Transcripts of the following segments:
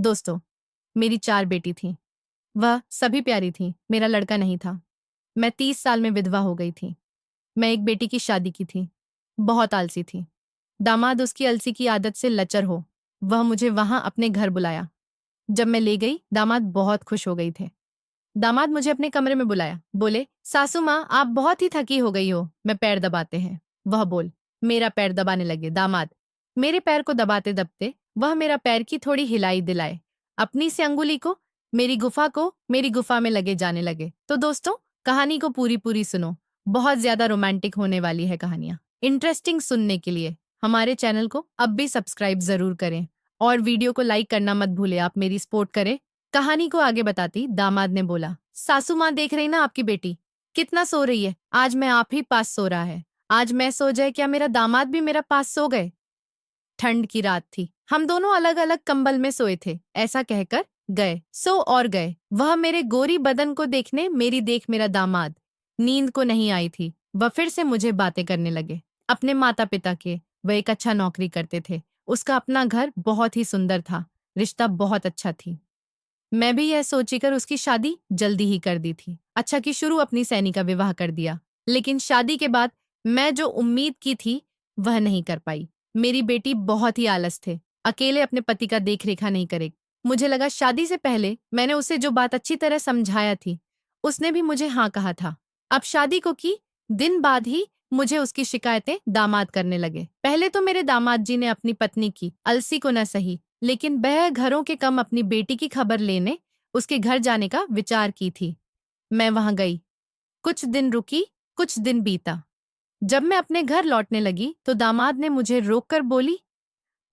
दोस्तों, मेरी 4 बेटी थीं। वह सभी प्यारी थीं, मेरा लड़का नहीं था। मैं 30 साल में विधवा हो गई थी। मैं एक बेटी की शादी की थी। बहुत आलसी थी। दामाद उसकी अलसी की आदत से लचर हो। वह मुझे वहां अपने घर बुलाया। जब मैं ले गई, दामाद बहुत खुश हो गई थे। दामाद मुझे अपने कमरे में बुलाया। बोले, सासू माँ, आप बहुत ही थकी हो गई हो। मैं पैर दबाते हैं। वह बोल, मेरा पैर दबाने लगे। दामाद मेरे पैर को दबाते दबते वह मेरा पैर की थोड़ी हिलाई दिलाए। अपनी से अंगुली को मेरी गुफा में लगे जाने लगे। तो दोस्तों, कहानी को पूरी पूरी सुनो। बहुत ज्यादा रोमांटिक होने वाली है कहानियां। इंटरेस्टिंग सुनने के लिए हमारे चैनल को अब भी सब्सक्राइब जरूर करें और वीडियो को लाइक करना मत भूले। आप मेरी सपोर्ट करें। कहानी को आगे बताती दामाद ने बोला, सासू माँ, देख रही ना आपकी बेटी कितना सो रही है। आज मैं आप ही पास सो रहा है। आज मैं सो जाए, क्या मेरा दामाद भी मेरा पास सो गए। ठंड की रात थी। हम दोनों अलग अलग कंबल में सोए थे। ऐसा कहकर गए सो और गए। वह मेरे गोरी बदन को देखने, मेरी देख मेरा दामाद। नींद को नहीं आई थी। वह फिर से मुझे बातें करने लगे अपने माता पिता के। वह एक अच्छा नौकरी करते थे। उसका अपना घर बहुत ही सुंदर था। रिश्ता बहुत अच्छा थी। मैं भी यह सोचकर उसकी शादी जल्दी ही कर दी थी। अच्छा कि शुरू अपनी सैनी का विवाह कर दिया। लेकिन शादी के बाद मैं जो उम्मीद की थी वह नहीं कर पाई। मेरी बेटी बहुत ही आलस थे। अकेले अपने पति का देख रेखा नहीं करे। मुझे लगा शादी से पहले मैंने उसे जो बात अच्छी तरह समझाया थी, उसने भी मुझे हाँ कहा था। अब शादी को की दिन बाद ही मुझे उसकी शिकायतें दामाद करने लगे। पहले तो मेरे दामाद जी ने अपनी पत्नी की अलसी को न सही, लेकिन वह घरों के कम अपनी बेटी की खबर लेने उसके घर जाने का विचार की थी। मैं वहां गई। कुछ दिन रुकी। कुछ दिन बीता। जब मैं अपने घर लौटने लगी तो दामाद ने मुझे रोककर बोली,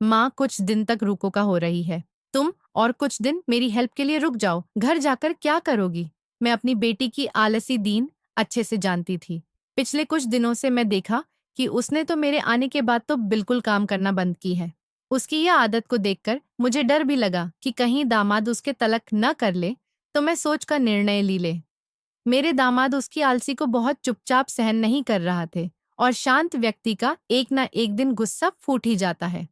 माँ, कुछ दिन तक रुको का हो रही है। तुम और कुछ दिन मेरी हेल्प के लिए रुक जाओ। घर जाकर क्या करोगी। मैं अपनी बेटी की आलसी दीन अच्छे से जानती थी। पिछले कुछ दिनों से मैं देखा कि उसने तो मेरे आने के बाद तो बिल्कुल काम करना बंद की है। उसकी यह आदत को देखकर मुझे डर भी लगा कि कहीं दामाद उसके तलक न कर ले तो मैं सोच का निर्णय ली ले। मेरे दामाद उसकी आलसी को बहुत चुपचाप सहन नहीं कर रहा थे और शांत व्यक्ति का एक ना एक दिन गुस्सा फूट ही जाता है।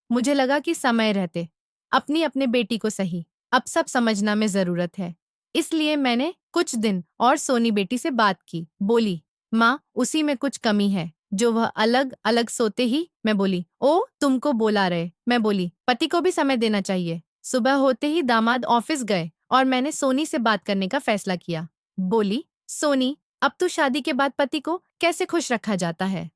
मुझे लगा कि समय रहते अपनी अपने बेटी को सही अब सब समझना में जरूरत है। इसलिए मैंने कुछ दिन और सोनी बेटी से बात की। बोली, माँ, उसी में कुछ कमी है जो वह अलग अलग सोते ही। मैं बोली, ओ, तुमको बोला रहे। मैं बोली, पति को भी समय देना चाहिए। सुबह होते ही दामाद ऑफिस गए और मैंने सोनी से बात करने का फैसला किया। बोली, सोनी, अब तो शादी के बाद पति को कैसे खुश रखा जाता है।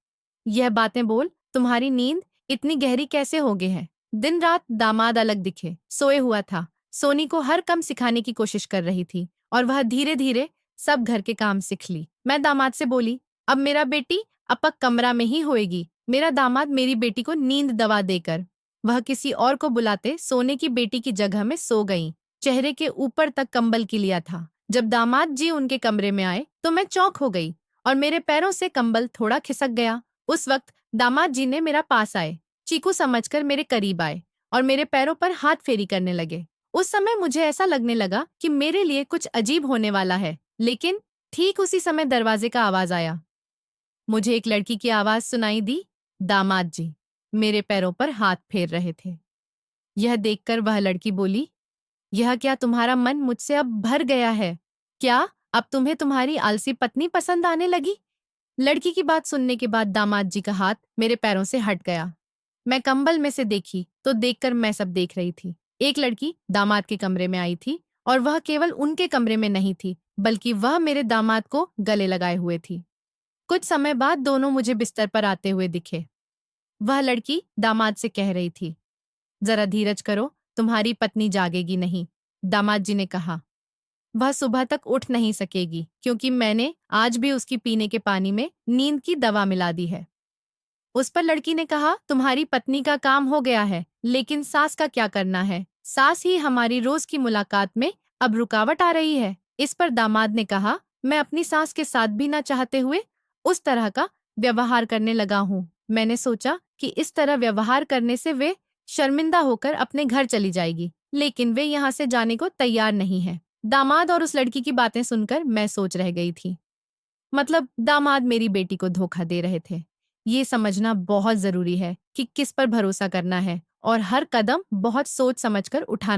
यह बातें बोल। तुम्हारी नींद इतनी गहरी कैसे हो गई है। दिन रात दामाद अलग दिखे सोए हुआ था। सोनी को हर काम सिखाने की कोशिश कर रही थी और वह धीरे धीरे सब घर के काम सीख ली। मैं दामाद से बोली, अब मेरा बेटी अपक कमरा में ही होएगी। मेरा दामाद मेरी बेटी को नींद दवा देकर वह किसी और को बुलाते सोने की बेटी की जगह में सो गई। चेहरे के ऊपर तक कंबल की लिया था। जब दामाद जी उनके कमरे में आए तो मैं चौंक हो गई और मेरे पैरों से कंबल थोड़ा खिसक गया। उस वक्त दामाद जी ने मेरा पास आए, चीकू समझकर मेरे करीब आए और मेरे पैरों पर हाथ फेरी करने लगे। उस समय मुझे ऐसा लगने लगा कि मेरे लिए कुछ अजीब होने वाला है। लेकिन ठीक उसी समय दरवाजे का आवाज आया। मुझे एक लड़की की आवाज सुनाई दी। दामाद जी मेरे पैरों पर हाथ फेर रहे थे। यह देखकर वह लड़की बोली, यह क्या तुम्हारा मन मुझसे अब भर गया है। क्या अब तुम्हें तुम्हारी आलसी पत्नी पसंद आने लगी। लड़की की बात सुनने के बाद दामाद जी का हाथ मेरे पैरों से हट गया। मैं कंबल में से देखी तो देखकर मैं सब देख रही थी। एक लड़की दामाद के कमरे में आई थी और वह केवल उनके कमरे में नहीं थी, बल्कि वह मेरे दामाद को गले लगाए हुए थी। कुछ समय बाद दोनों मुझे बिस्तर पर आते हुए दिखे। वह लड़की दामाद से कह रही थी, जरा धीरज करो, तुम्हारी पत्नी जागेगी नहीं। दामाद जी ने कहा, वह सुबह तक उठ नहीं सकेगी क्योंकि मैंने आज भी उसकी पीने के पानी में नींद की दवा मिला दी है। उस पर लड़की ने कहा, तुम्हारी पत्नी का काम हो गया है, लेकिन सास का क्या करना है। सास ही हमारी रोज की मुलाकात में अब रुकावट आ रही है। इस पर दामाद ने कहा, मैं अपनी सास के साथ भी ना चाहते हुए उस तरह का व्यवहार करने लगा हूँ। मैंने सोचा कि इस तरह व्यवहार करने से वे शर्मिंदा होकर अपने घर चली जाएगी, लेकिन वे यहाँ से जाने को तैयार नहीं है। दामाद और उस लड़की की बातें सुनकर मैं सोच रह गई थी। मतलब दामाद मेरी बेटी को धोखा दे रहे थे। ये समझना बहुत जरूरी है कि किस पर भरोसा करना है और हर कदम बहुत सोच समझकर उठाना